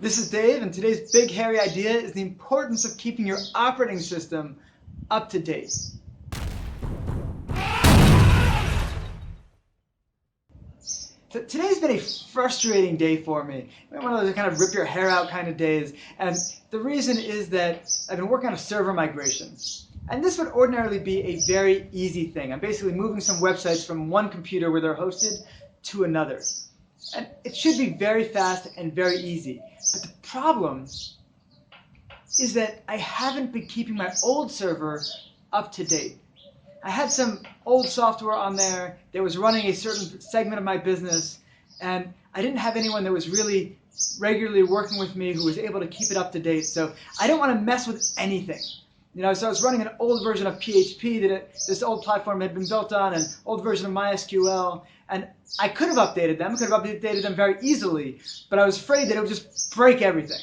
This is Dave, and today's big hairy idea is the importance of keeping your operating system up to date. So today's been a frustrating day for me. One of those kind of rip your hair out kind of days. And the reason is that I've been working on a server migration. And this would ordinarily be a very easy thing. I'm basically moving some websites from one computer where they're hosted to another. And it should be very fast and very easy. But the problem is that I haven't been keeping my old server up to date. I had some old software on there that was running a certain segment of my business, and I didn't have anyone that was really regularly working with me who was able to keep it up to date. So I didn't want to mess with anything. So I was running an old version of PHP that this old platform had been built on, an old version of MySQL, and I could have updated them, very easily, but I was afraid that it would just break everything.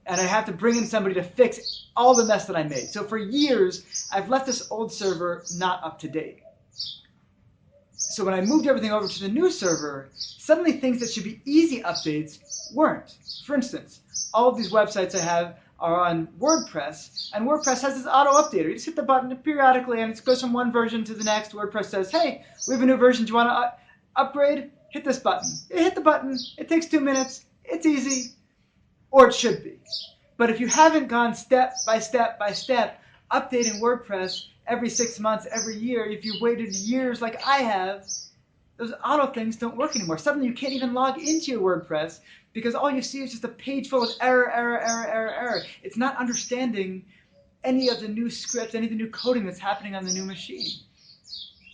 And I have to bring in somebody to fix all the mess that I made. So for years, I've left this old server not up to date. So when I moved everything over to the new server, suddenly things that should be easy updates weren't. For instance, all of these websites I have are on WordPress, and WordPress has this auto updater. You just hit the button periodically, and it goes from one version to the next. WordPress says, hey, we have a new version. Do you want to upgrade? Hit this button. You hit the button. It takes 2 minutes. It's easy. Or it should be. But if you haven't gone step by step by step, updating WordPress every 6 months, every year, if you've waited years like I have, those auto things don't work anymore. Suddenly you can't even log into your WordPress because all you see is just a page full of error. It's not understanding any of the new scripts, any of the new coding that's happening on the new machine.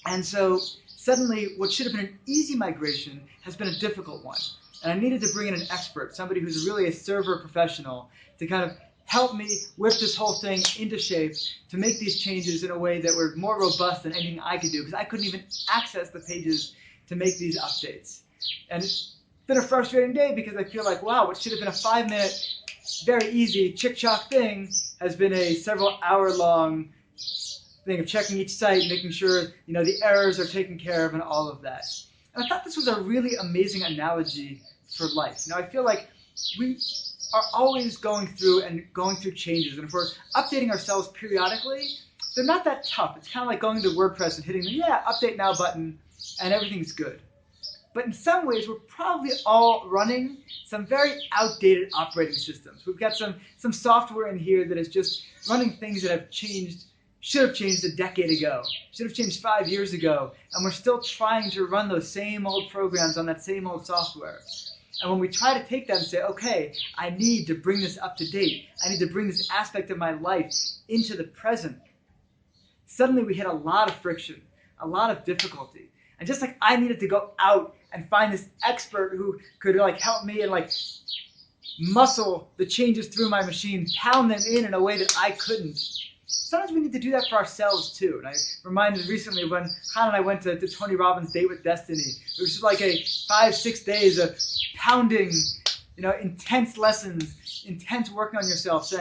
And so suddenly what should have been an easy migration has been a difficult one. And I needed to bring in an expert, somebody who's really a server professional, to kind of help me whip this whole thing into shape, to make these changes in a way that were more robust than anything I could do, because I couldn't even access the pages to make these updates. And it's been a frustrating day because I feel like, wow, what should have been a 5-minute, very easy, chick-chock thing has been a several hour-long thing of checking each site, making sure the errors are taken care of and all of that. And I thought this was a really amazing analogy for life. I feel like we are always going through changes, and if we're updating ourselves periodically, they're not that tough. It's kind of like going to WordPress and hitting the update now button and everything's good. But in some ways, we're probably all running some very outdated operating systems. We've got some software in here that is just running things that should have changed a decade ago, should have changed 5 years ago, and we're still trying to run those same old programs on that same old software. And when we try to take that and say, okay, I need to bring this up to date, I need to bring this aspect of my life into the present, suddenly we hit a lot of friction, a lot of difficulty. And just like I needed to go out and find this expert who could help me and muscle the changes through my machine, pound them in a way that I couldn't, sometimes we need to do that for ourselves too. And I reminded recently when Han and I went to Tony Robbins' Date with Destiny. It was just like a 5-6 days of pounding, intense lessons, intense working on yourself,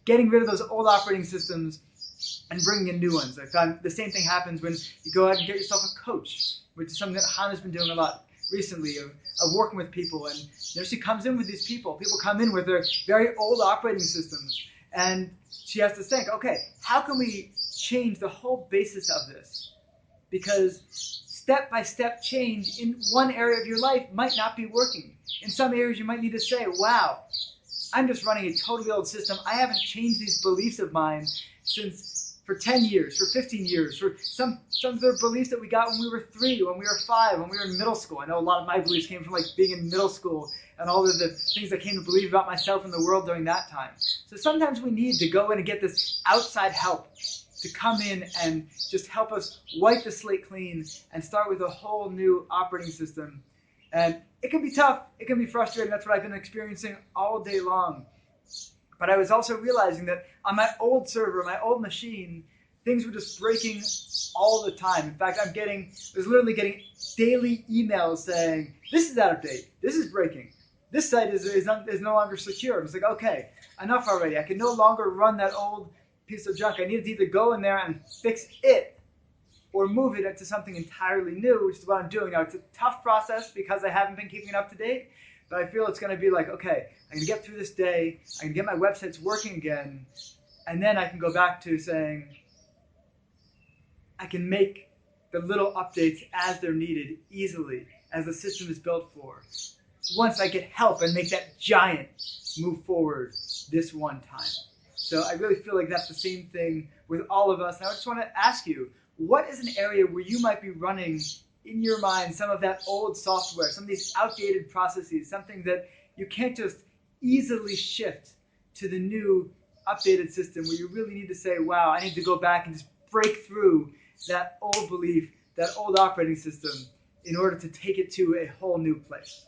getting rid of those old operating systems and bringing in new ones. I found the same thing happens when you go out and get yourself a coach, which is something that Han has been doing a lot recently, of working with people. And she comes in with these people. People come in with their very old operating systems. And she has to think, okay, how can we change the whole basis of this? Because step-by-step change in one area of your life might not be working. In some areas, you might need to say, wow, I'm just running a totally old system. I haven't changed these beliefs of mine for 10 years, for 15 years, for some of the beliefs that we got when we were 3, when we were 5, when we were in middle school. I know a lot of my beliefs came from being in middle school and all of the things I came to believe about myself and the world during that time. So sometimes we need to go in and get this outside help to come in and just help us wipe the slate clean and start with a whole new operating system. And it can be tough. It can be frustrating. That's what I've been experiencing all day long. But I was also realizing that on my old server, my old machine, things were just breaking all the time. In fact, I was literally getting daily emails saying, this is out of date, this is breaking, this site is no longer secure. It's like, okay, enough already. I can no longer run that old piece of junk. I needed to either go in there and fix it or move it into something entirely new, which is what I'm doing now. It's a tough process because I haven't been keeping it up to date, But I feel it's going to be like, okay, I'm going to get through this day, I can get my websites working again, and then I can go back to saying, I can make the little updates as they're needed easily, as the system is built for, once I get help and make that giant move forward this one time. So I really feel like that's the same thing with all of us. And I just want to ask you, what is an area where you might be running in your mind some of that old software, some of these outdated processes, something that you can't just easily shift to the new updated system, where you really need to say, wow, I need to go back and just break through that old belief, that old operating system, in order to take it to a whole new place?